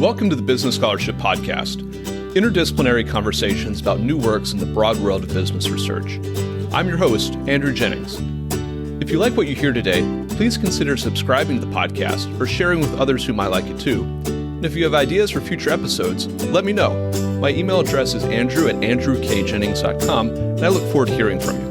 Welcome to the Business Scholarship Podcast, interdisciplinary conversations about new works in the broad world of business research. I'm your host, Andrew Jennings. If you like what you hear today, please consider subscribing to the podcast or sharing with others who might like it too. And if you have ideas for future episodes, let me know. My email address is andrew@andrewkjennings.com, and I look forward to hearing from you.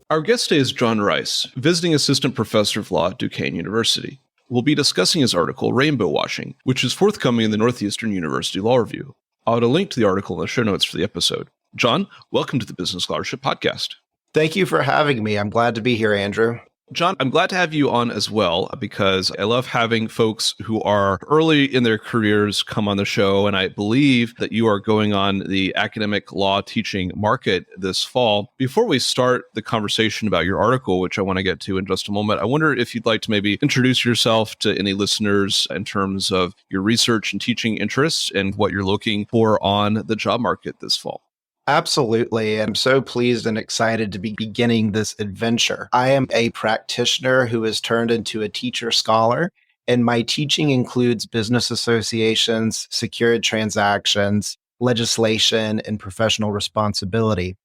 Our guest today is John Rice, visiting assistant professor of law at Duquesne University. We'll be discussing his article, Rainbow Washing, which is forthcoming in the Northeastern University Law Review. I'll add a link to the article in the show notes for the episode. John, welcome to the Business Scholarship Podcast. Thank you for having me. I'm glad to be here, Andrew. John, I'm glad to have you on as well, because I love having folks who are early in their careers come on the show. And I believe that you are going on the academic law teaching market this fall. Before we start the conversation about your article, which I want to get to in just a moment, I wonder if you'd like to maybe introduce yourself to any listeners in terms of your research and teaching interests and what you're looking for on the job market this fall. Absolutely. I'm so pleased and excited to be beginning this adventure. I am a practitioner who has turned into a teacher scholar, and my teaching includes business associations, secured transactions, legislation, and professional responsibility.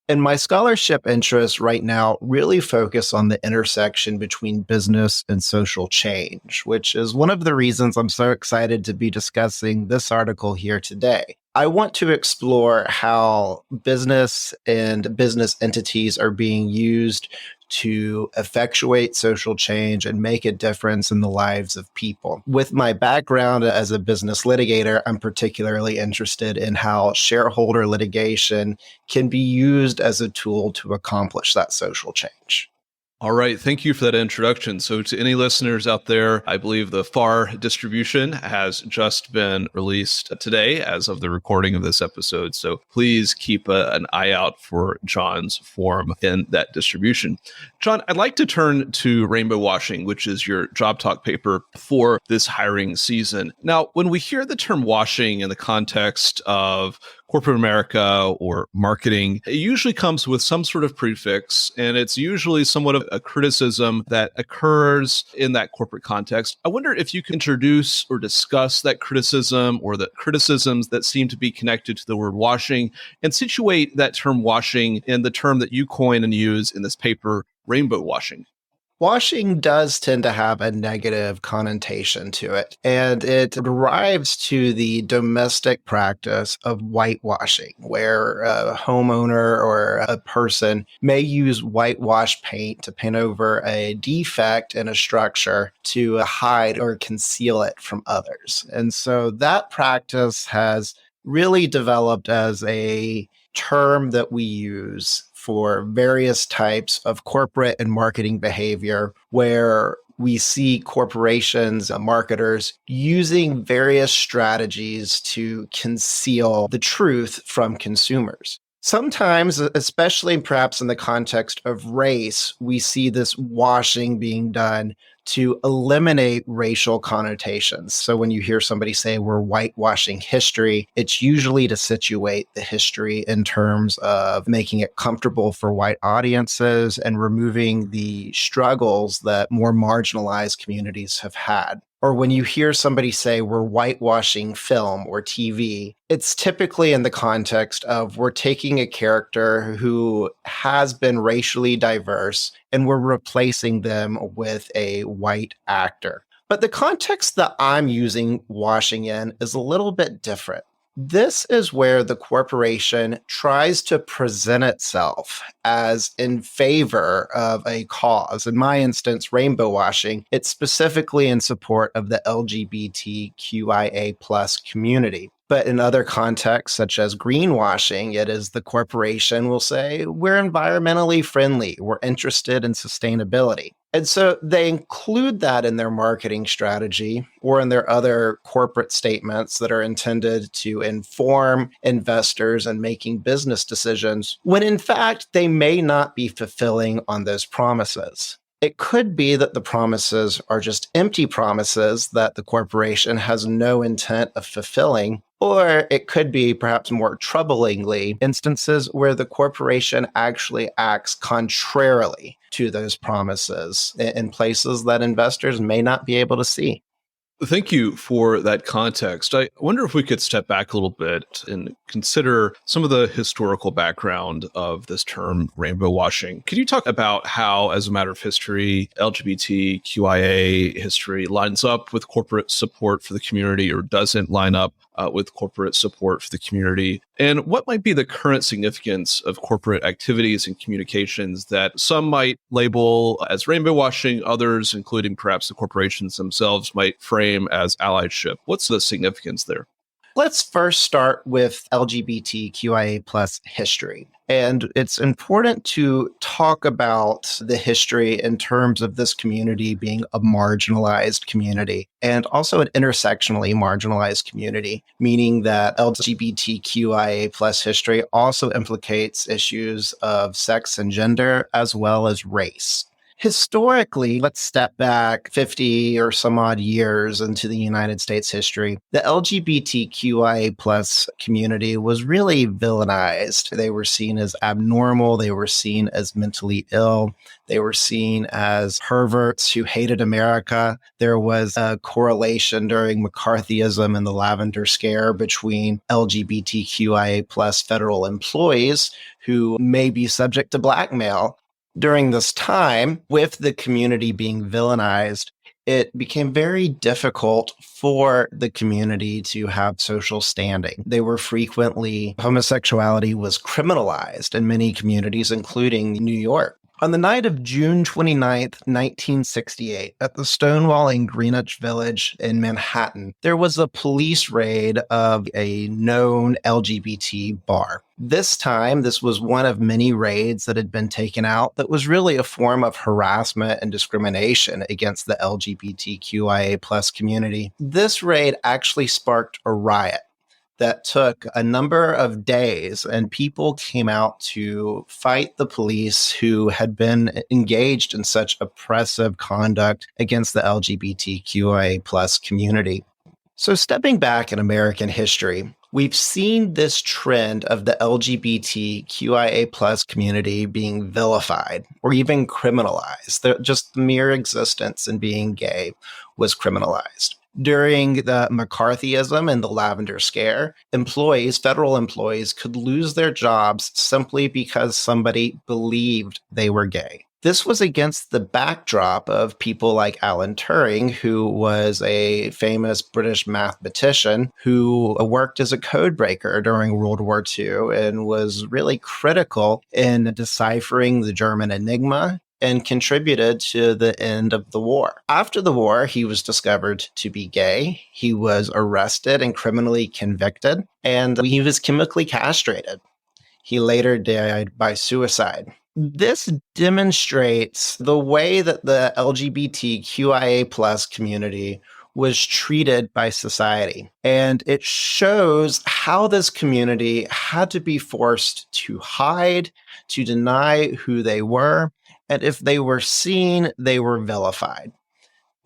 And my scholarship interests right now really focus on the intersection between business and social change, which is one of the reasons I'm so excited to be discussing this article here today. I want to explore how business and business entities are being used to effectuate social change and make a difference in the lives of people. With my background as a business litigator, I'm particularly interested in how shareholder litigation can be used as a tool to accomplish that social change. All right. Thank you for that introduction. So to any listeners out there, I believe the FAR distribution has just been released today as of the recording of this episode. So please keep an eye out for John's form in that distribution. John, I'd like to turn to Rainbow Washing, which is your job talk paper for this hiring season. Now, when we hear the term washing in the context of corporate America or marketing, it usually comes with some sort of prefix, and it's usually somewhat of a criticism that occurs in that corporate context. I wonder if you can introduce or discuss that criticism or the criticisms that seem to be connected to the word washing, and situate that term washing in the term that you coin and use in this paper, rainbow washing. Washing does tend to have a negative connotation to it, and it derives to the domestic practice of whitewashing, where a homeowner or a person may use whitewash paint to paint over a defect in a structure to hide or conceal it from others. And so that practice has really developed as a term that we use for various types of corporate and marketing behavior, where we see corporations and marketers using various strategies to conceal the truth from consumers. Sometimes, especially perhaps in the context of race, we see this washing being done to eliminate racial connotations. So when you hear somebody say we're whitewashing history, it's usually to situate the history in terms of making it comfortable for white audiences and removing the struggles that more marginalized communities have had. Or when you hear somebody say we're whitewashing film or TV, it's typically in the context of we're taking a character who has been racially diverse and we're replacing them with a white actor. But the context that I'm using washing in is a little bit different. This is where the corporation tries to present itself as in favor of a cause. In my instance, rainbow washing, it's specifically in support of the LGBTQIA plus community. But in other contexts, such as greenwashing, it is the corporation will say, we're environmentally friendly, we're interested in sustainability. And so they include that in their marketing strategy or in their other corporate statements that are intended to inform investors in making business decisions, when in fact they may not be fulfilling on those promises. It could be that the promises are just empty promises that the corporation has no intent of fulfilling. Or it could be, perhaps more troublingly, instances where the corporation actually acts contrarily to those promises in places that investors may not be able to see. Thank you for that context. I wonder if we could step back a little bit and consider some of the historical background of this term rainbow washing. Could you talk about how, as a matter of history, LGBTQIA history lines up with corporate support for the community or doesn't line up with corporate support for the community? And what might be the current significance of corporate activities and communications that some might label as rainbow washing, others, including perhaps the corporations themselves, might frame as allyship? What's the significance there? Let's first start with LGBTQIA plus history. And it's important to talk about the history in terms of this community being a marginalized community and also an intersectionally marginalized community, meaning that LGBTQIA plus history also implicates issues of sex and gender as well as race. Historically, let's step back 50 or some odd years into the United States history. The LGBTQIA plus community was really villainized. They were seen as abnormal. They were seen as mentally ill. They were seen as perverts who hated America. There was a correlation during McCarthyism and the Lavender Scare between LGBTQIA plus federal employees who may be subject to blackmail. During this time, with the community being villainized, it became very difficult for the community to have social standing. Homosexuality was criminalized in many communities, including New York. On the night of June 29th, 1968, at the Stonewall in Greenwich Village in Manhattan, there was a police raid of a known LGBT bar. This time, this was one of many raids that had been taken out that was really a form of harassment and discrimination against the LGBTQIA plus community. This raid actually sparked a riot that took a number of days, and people came out to fight the police who had been engaged in such oppressive conduct against the LGBTQIA plus community. So stepping back in American history, we've seen this trend of the LGBTQIA plus community being vilified or even criminalized. Just the mere existence and being gay was criminalized. During the McCarthyism and the Lavender Scare, federal employees could lose their jobs simply because somebody believed they were gay. This was against the backdrop of people like Alan Turing, who was a famous British mathematician who worked as a code breaker during World War II and was really critical in deciphering the German Enigma and contributed to the end of the war. After the war, he was discovered to be gay. He was arrested and criminally convicted, and he was chemically castrated. He later died by suicide. This demonstrates the way that the LGBTQIA plus community was treated by society. And it shows how this community had to be forced to hide, to deny who they were, and if they were seen, they were vilified.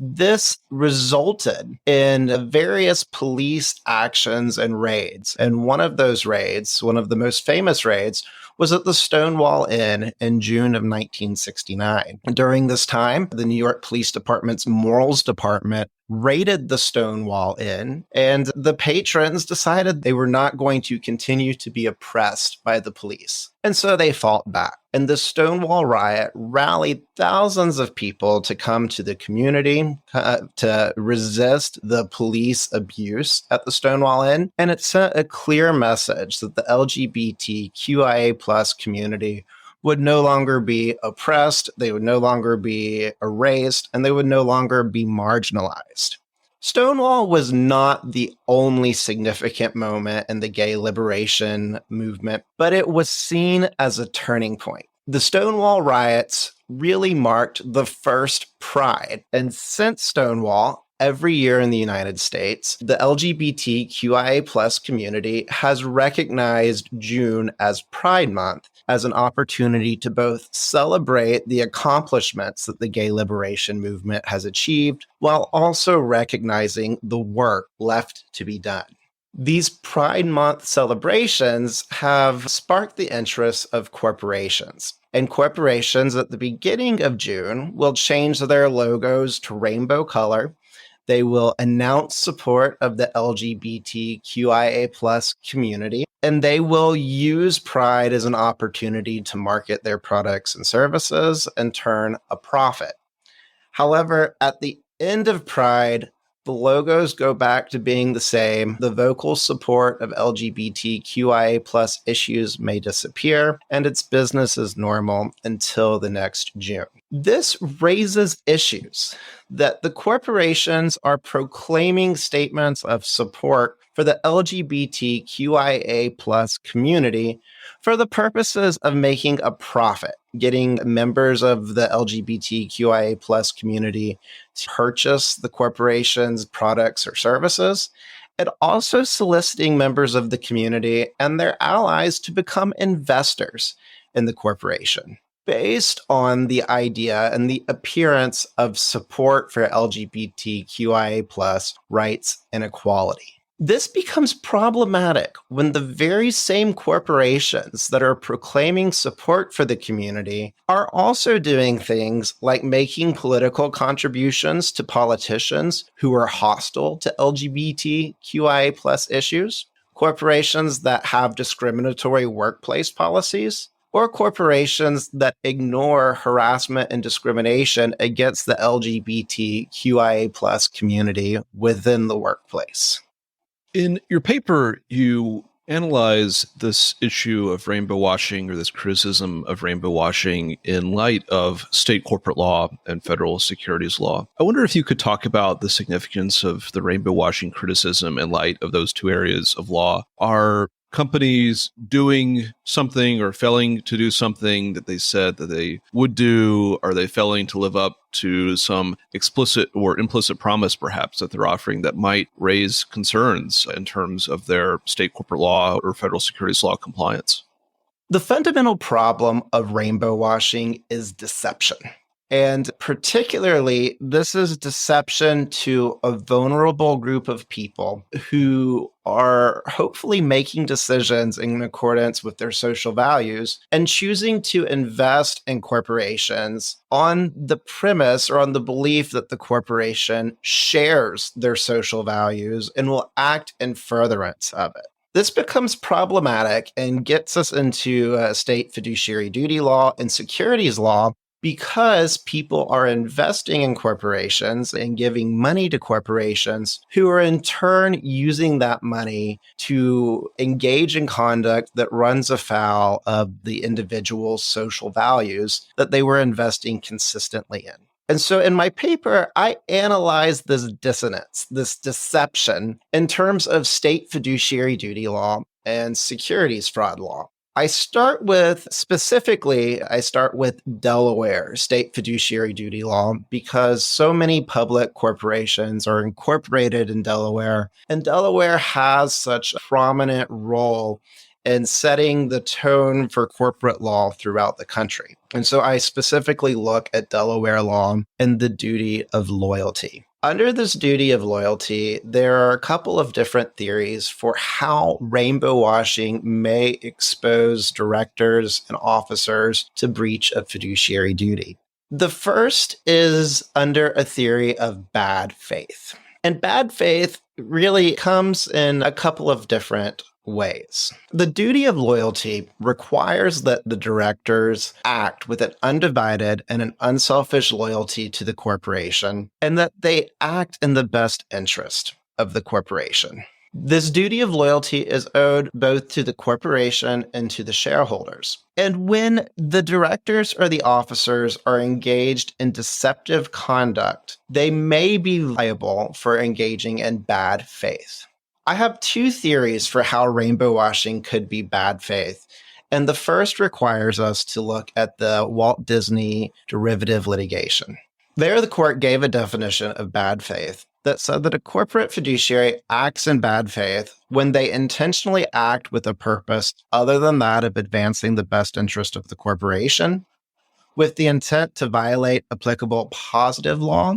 This resulted in various police actions and raids. And one of those raids, one of the most famous raids, was at the Stonewall Inn in June of 1969. During this time, the New York Police Department's Morals Department raided the Stonewall Inn, and the patrons decided they were not going to continue to be oppressed by the police. And so they fought back. And the Stonewall riot rallied thousands of people to come to the community to resist the police abuse at the Stonewall Inn. And it sent a clear message that the LGBTQIA plus community would no longer be oppressed, they would no longer be erased, and they would no longer be marginalized. Stonewall was not the only significant moment in the gay liberation movement, but it was seen as a turning point. The Stonewall riots really marked the first Pride. And since Stonewall, every year in the United States, the LGBTQIA plus community has recognized June as Pride Month as an opportunity to both celebrate the accomplishments that the gay liberation movement has achieved, while also recognizing the work left to be done. These Pride Month celebrations have sparked the interest of corporations. And corporations at the beginning of June will change their logos to rainbow color. They will announce support of the LGBTQIA plus community, and they will use Pride as an opportunity to market their products and services and turn a profit. However, at the end of Pride, the logos go back to being the same. The vocal support of LGBTQIA plus issues may disappear, and it's business as normal until the next June. This raises issues that the corporations are proclaiming statements of support for the LGBTQIA plus community for the purposes of making a profit, getting members of the LGBTQIA plus community to purchase the corporation's products or services, and also soliciting members of the community and their allies to become investors in the corporation, based on the idea and the appearance of support for LGBTQIA plus rights and equality. This becomes problematic when the very same corporations that are proclaiming support for the community are also doing things like making political contributions to politicians who are hostile to LGBTQIA plus issues, corporations that have discriminatory workplace policies, or corporations that ignore harassment and discrimination against the LGBTQIA plus community within the workplace. In your paper, you analyze this issue of rainbow washing, or this criticism of rainbow washing, in light of state corporate law and federal securities law. I wonder if you could talk about the significance of the rainbow washing criticism in light of those two areas of law. Are companies doing something or failing to do something that they said that they would do? Are they failing to live up to some explicit or implicit promise, perhaps, that they're offering that might raise concerns in terms of their state corporate law or federal securities law compliance? The fundamental problem of rainbow washing is deception. And particularly, this is deception to a vulnerable group of people who are hopefully making decisions in accordance with their social values and choosing to invest in corporations on the premise or on the belief that the corporation shares their social values and will act in furtherance of it. This becomes problematic and gets us into state fiduciary duty law and securities law, because people are investing in corporations and giving money to corporations who are in turn using that money to engage in conduct that runs afoul of the individual's social values that they were investing consistently in. And so in my paper, I analyze this dissonance, this deception, in terms of state fiduciary duty law and securities fraud law. I start with Delaware state fiduciary duty law because so many public corporations are incorporated in Delaware, and Delaware has such a prominent role in setting the tone for corporate law throughout the country. And so I specifically look at Delaware law and the duty of loyalty. Under this duty of loyalty, there are a couple of different theories for how rainbow washing may expose directors and officers to breach of fiduciary duty. The first is under a theory of bad faith. And bad faith really comes in a couple of different ways. The duty of loyalty requires that the directors act with an undivided and an unselfish loyalty to the corporation, and that they act in the best interest of the corporation. This duty of loyalty is owed both to the corporation and to the shareholders. And when the directors or the officers are engaged in deceptive conduct, they may be liable for engaging in bad faith. I have two theories for how rainbow washing could be bad faith. And the first requires us to look at the Walt Disney derivative litigation. There, the court gave a definition of bad faith that said that a corporate fiduciary acts in bad faith when they intentionally act with a purpose other than that of advancing the best interest of the corporation, with the intent to violate applicable positive law,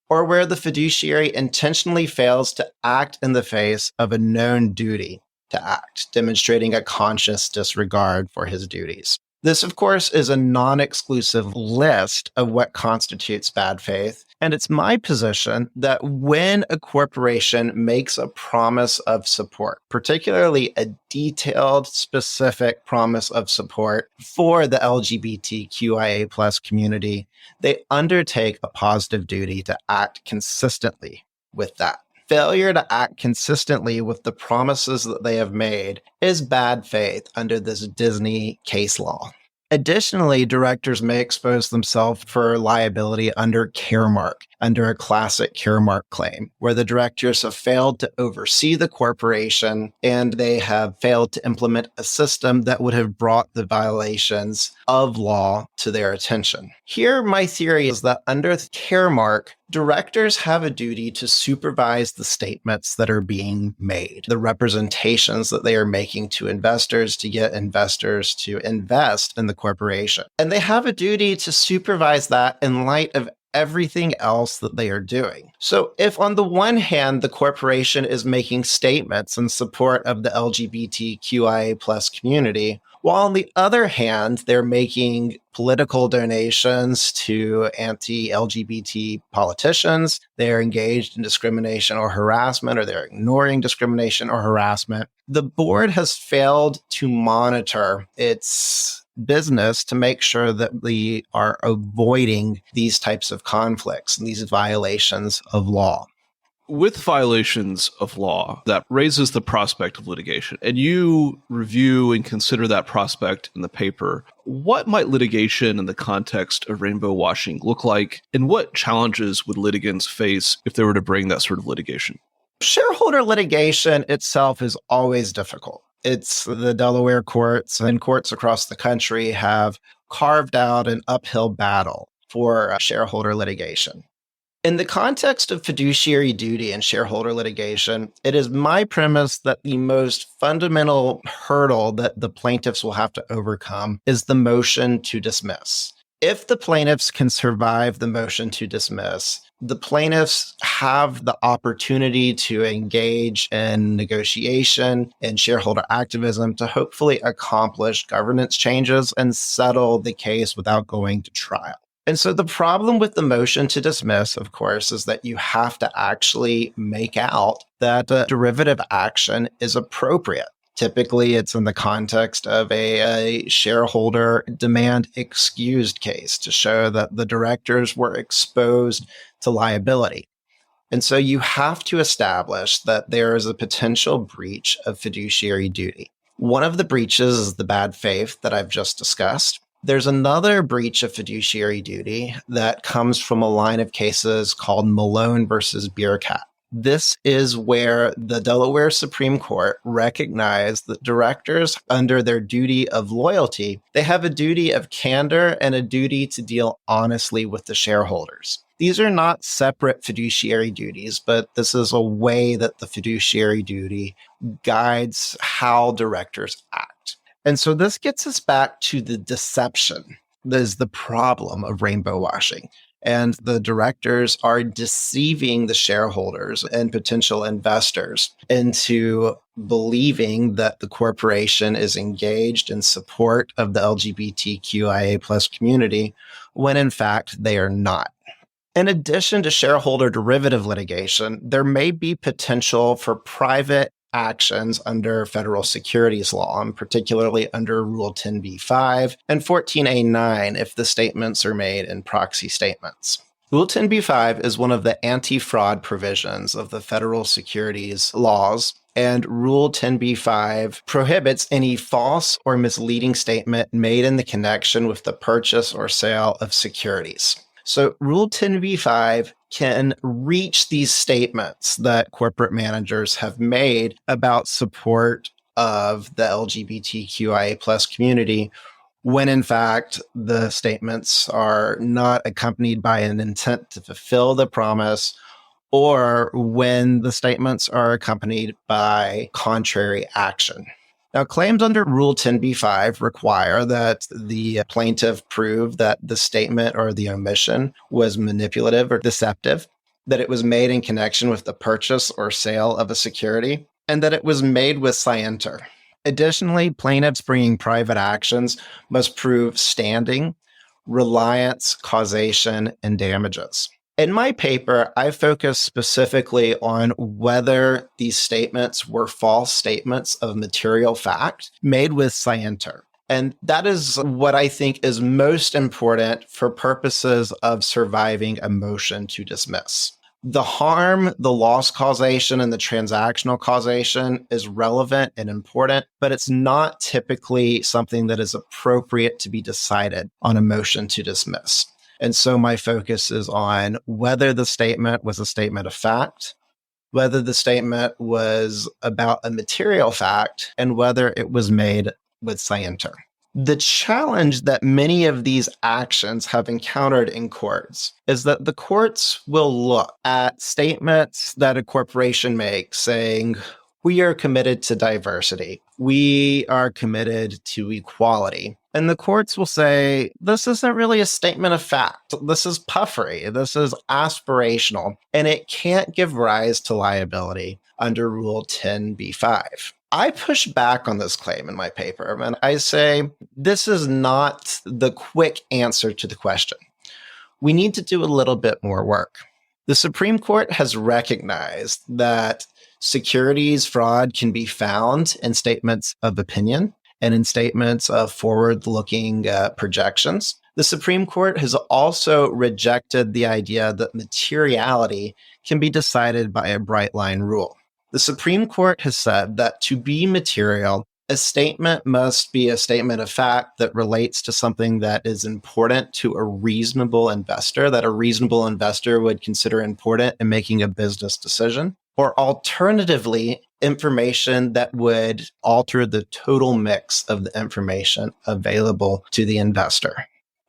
or where the fiduciary intentionally fails to act in the face of a known duty to act, demonstrating a conscious disregard for his duties. This, of course, is a non-exclusive list of what constitutes bad faith. And it's my position that when a corporation makes a promise of support, particularly a detailed, specific promise of support for the LGBTQIA plus community, they undertake a positive duty to act consistently with that. Failure to act consistently with the promises that they have made is bad faith under this Disney case law. Additionally, directors may expose themselves for liability under Caremark, under a classic Caremark claim, where the directors have failed to oversee the corporation and they have failed to implement a system that would have brought the violations of law to their attention. Here, my theory is that under Caremark, directors have a duty to supervise the statements that are being made, the representations that they are making to investors to get investors to invest in the corporation. And they have a duty to supervise that in light of everything else that they are doing. So if on the one hand, the corporation is making statements in support of the LGBTQIA plus community, while on the other hand, they're making political donations to anti-LGBT politicians, they're engaged in discrimination or harassment, or they're ignoring discrimination or harassment, the board has failed to monitor its business to make sure that we are avoiding these types of conflicts and these violations of law. With violations of law, that raises the prospect of litigation, and you review and consider that prospect in the paper. What might litigation in the context of rainbow washing look like, and what challenges would litigants face if they were to bring that sort of litigation? Shareholder litigation itself is always difficult. It's the Delaware courts and courts across the country have carved out an uphill battle for shareholder litigation. In the context of fiduciary duty and shareholder litigation, it is my premise that the most fundamental hurdle that the plaintiffs will have to overcome is the motion to dismiss. If the plaintiffs can survive the motion to dismiss, the plaintiffs have the opportunity to engage in negotiation and shareholder activism to hopefully accomplish governance changes and settle the case without going to trial. And so the problem with the motion to dismiss, of course, is that you have to actually make out that derivative action is appropriate. Typically, it's in the context of a shareholder demand excused case to show that the directors were exposed to liability. And so you have to establish that there is a potential breach of fiduciary duty. One of the breaches is the bad faith that I've just discussed. There's another breach of fiduciary duty that comes from a line of cases called Malone versus Beercat. This is where the Delaware Supreme Court recognized that directors, under their duty of loyalty, they have a duty of candor and a duty to deal honestly with the shareholders. These are not separate fiduciary duties, but this is a way that the fiduciary duty guides how directors act. And so this gets us back to the deception that is the problem of rainbow washing. And the directors are deceiving the shareholders and potential investors into believing that the corporation is engaged in support of the LGBTQIA plus community, when in fact they are not. In addition to shareholder derivative litigation, there may be potential for private actions under federal securities law, and particularly under Rule 10b-5 and 14a-9 if the statements are made in proxy statements. Rule 10b-5 is one of the anti-fraud provisions of the federal securities laws, and Rule 10b-5 prohibits any false or misleading statement made in the connection with the purchase or sale of securities. So Rule 10b-5 can reach these statements that corporate managers have made about support of the LGBTQIA plus community when in fact the statements are not accompanied by an intent to fulfill the promise or when the statements are accompanied by contrary action. Now, claims under Rule 10b-5 require that the plaintiff prove that the statement or the omission was manipulative or deceptive, that it was made in connection with the purchase or sale of a security, and that it was made with scienter. Additionally, plaintiffs bringing private actions must prove standing, reliance, causation, and damages. In my paper, I focus specifically on whether these statements were false statements of material fact made with scienter. And that is what I think is most important for purposes of surviving a motion to dismiss. The harm, the loss causation, and the transactional causation is relevant and important, but it's not typically something that is appropriate to be decided on a motion to dismiss. And so my focus is on whether the statement was a statement of fact, whether the statement was about a material fact, and whether it was made with scienter. The challenge that many of these actions have encountered in courts is that the courts will look at statements that a corporation makes saying, we are committed to diversity. We are committed to equality. And the courts will say, this isn't really a statement of fact. This is puffery. This is aspirational. And it can't give rise to liability under Rule 10b-5. I push back on this claim in my paper, and I say, this is not the quick answer to the question. We need to do a little bit more work. The Supreme Court has recognized that securities fraud can be found in statements of opinion and in statements of forward-looking projections. The Supreme Court has also rejected the idea that materiality can be decided by a bright line rule. The Supreme Court has said that to be material, a statement must be a statement of fact that relates to something that is important to a reasonable investor, that a reasonable investor would consider important in making a business decision, or alternatively, information that would alter the total mix of the information available to the investor.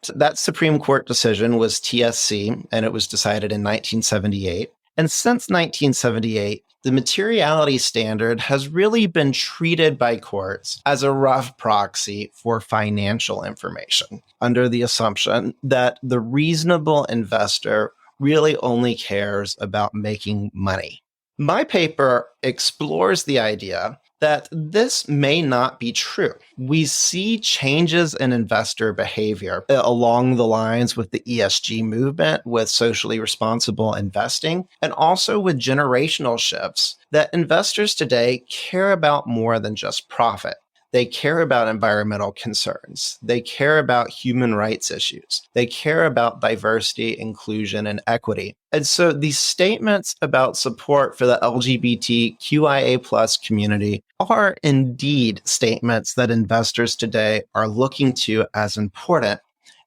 So that Supreme Court decision was TSC, and it was decided in 1978. And since 1978, the materiality standard has really been treated by courts as a rough proxy for financial information, under the assumption that the reasonable investor really only cares about making money. My paper explores the idea that this may not be true. We see changes in investor behavior along the lines with the ESG movement, with socially responsible investing, and also with generational shifts that investors today care about more than just profit. They care about environmental concerns. They care about human rights issues. They care about diversity, inclusion, and equity. And so these statements about support for the LGBTQIA+ community are indeed statements that investors today are looking to as important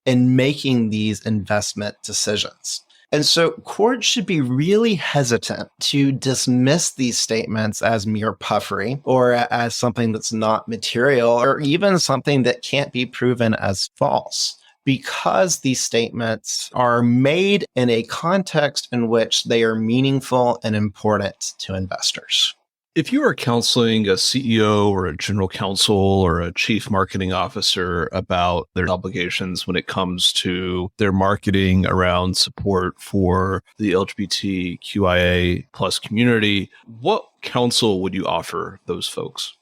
in making these investment decisions. And so courts should be really hesitant to dismiss these statements as mere puffery or as something that's not material or even something that can't be proven as false, because these statements are made in a context in which they are meaningful and important to investors. If you are counseling a CEO or a general counsel or a chief marketing officer about their obligations when it comes to their marketing around support for the LGBTQIA plus community, what counsel would you offer those folks?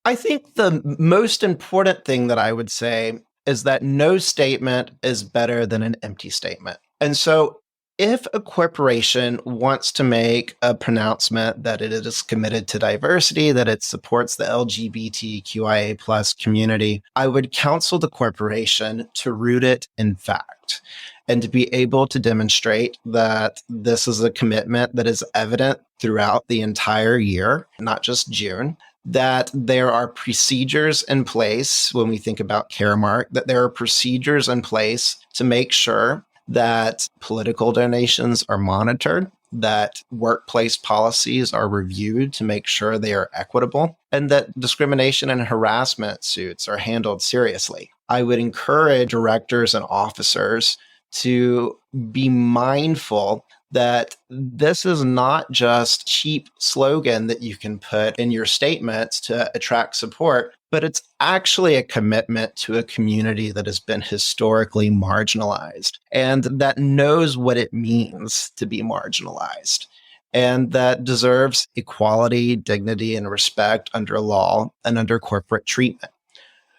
I think the most important thing that I would say is that no statement is better than an empty statement. And so if a corporation wants to make a pronouncement that it is committed to diversity, that it supports the LGBTQIA plus community, I would counsel the corporation to root it in fact and to be able to demonstrate that this is a commitment that is evident throughout the entire year, not just June, that there are procedures in place when we think about Caremark, that there are procedures in place to make sure that political donations are monitored, that workplace policies are reviewed to make sure they are equitable, and that discrimination and harassment suits are handled seriously. I would encourage directors and officers to be mindful that this is not just cheap slogan that you can put in your statements to attract support, but it's actually a commitment to a community that has been historically marginalized and that knows what it means to be marginalized and that deserves equality, dignity, and respect under law and under corporate treatment.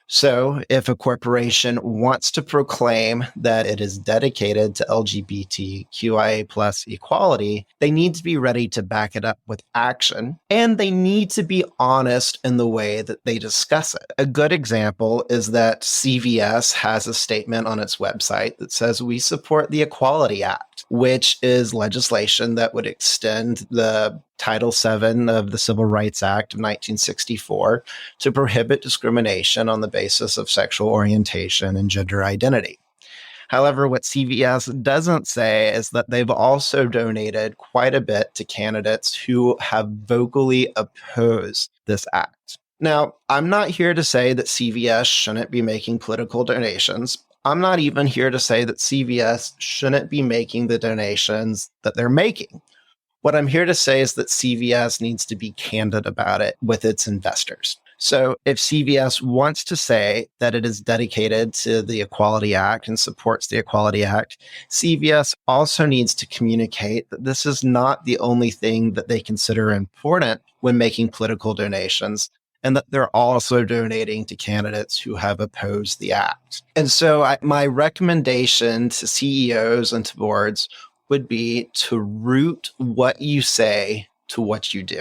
So, if a corporation wants to proclaim that it is dedicated to LGBTQIA plus equality, they need to be ready to back it up with action, and they need to be honest in the way that they discuss it. A good example is that CVS has a statement on its website that says, "We support the Equality Act," which is legislation that would extend the Title VII of the Civil Rights Act of 1964 to prohibit discrimination on the basis of sexual orientation and gender identity. However, what CVS doesn't say is that they've also donated quite a bit to candidates who have vocally opposed this act. Now, I'm not here to say that CVS shouldn't be making political donations. I'm not even here to say that CVS shouldn't be making the donations that they're making. What I'm here to say is that CVS needs to be candid about it with its investors. So if CVS wants to say that it is dedicated to the Equality Act and supports the Equality Act, CVS also needs to communicate that this is not the only thing that they consider important when making political donations, and that they're also donating to candidates who have opposed the act. And so my recommendation to CEOs and to boards would be to root what you say to what you do.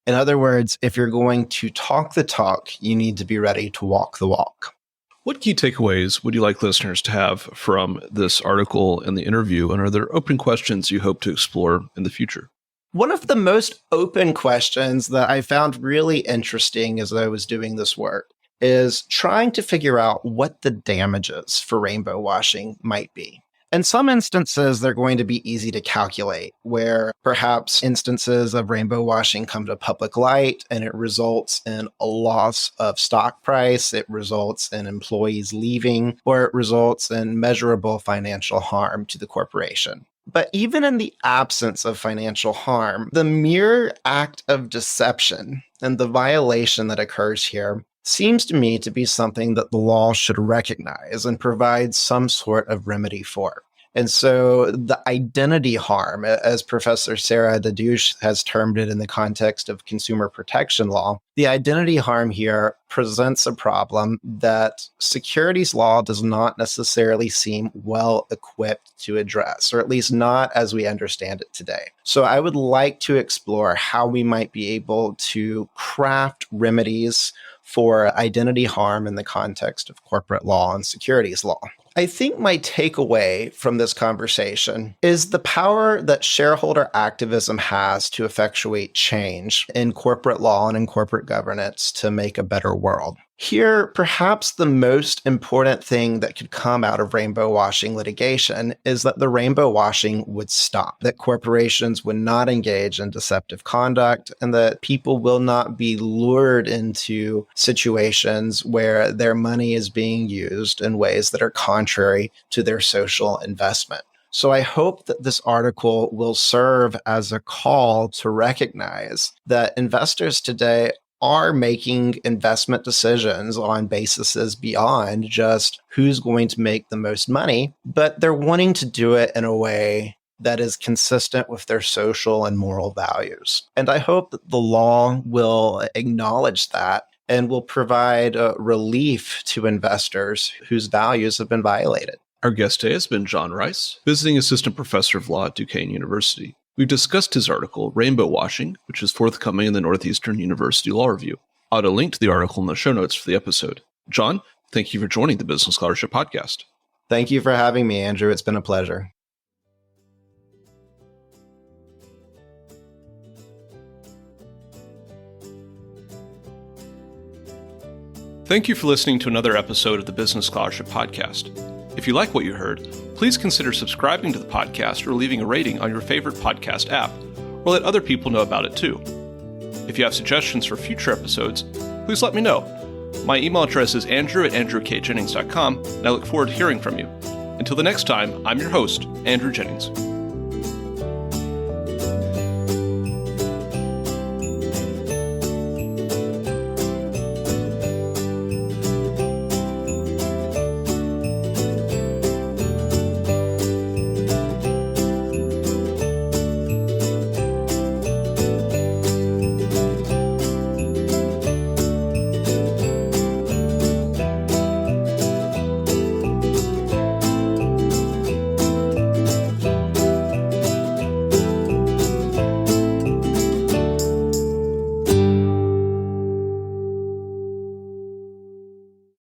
In other words, if you're going to talk the talk, you need to be ready to walk the walk. What key takeaways would you like listeners to have from this article and the interview? And are there open questions you hope to explore in the future? One of the most open questions that I found really interesting as I was doing this work is trying to figure out what the damages for rainbow washing might be. In some instances, they're going to be easy to calculate, where perhaps instances of rainbow washing come to public light and it results in a loss of stock price, it results in employees leaving, or it results in measurable financial harm to the corporation. But even in the absence of financial harm, the mere act of deception and the violation that occurs here seems to me to be something that the law should recognize and provide some sort of remedy for. And so the identity harm, as Professor Sarah Dadouche has termed it in the context of consumer protection law, the identity harm here presents a problem that securities law does not necessarily seem well equipped to address, or at least not as we understand it today. So I would like to explore how we might be able to craft remedies for identity harm in the context of corporate law and securities law. I think my takeaway from this conversation is the power that shareholder activism has to effectuate change in corporate law and in corporate governance to make a better world. Here, perhaps the most important thing that could come out of rainbow washing litigation is that the rainbow washing would stop, that corporations would not engage in deceptive conduct, and that people will not be lured into situations where their money is being used in ways that are contrary to their social investment. So I hope that this article will serve as a call to recognize that investors today are making investment decisions on bases beyond just who's going to make the most money, but they're wanting to do it in a way that is consistent with their social and moral values. And I hope that the law will acknowledge that and will provide relief to investors whose values have been violated. Our guest today has been John Rice, visiting assistant professor of law at Duquesne University. We've discussed his article, Rainbow Washing, which is forthcoming in the Northeastern University Law Review. I'll add a link to the article in the show notes for the episode. John, thank you for joining the Business Scholarship Podcast. Thank you for having me, Andrew. It's been a pleasure. Thank you for listening to another episode of the Business Scholarship Podcast. If you like what you heard, please consider subscribing to the podcast or leaving a rating on your favorite podcast app, or let other people know about it too. If you have suggestions for future episodes, please let me know. My email address is andrew@andrewkjennings.com, and I look forward to hearing from you. Until the next time, I'm your host, Andrew Jennings.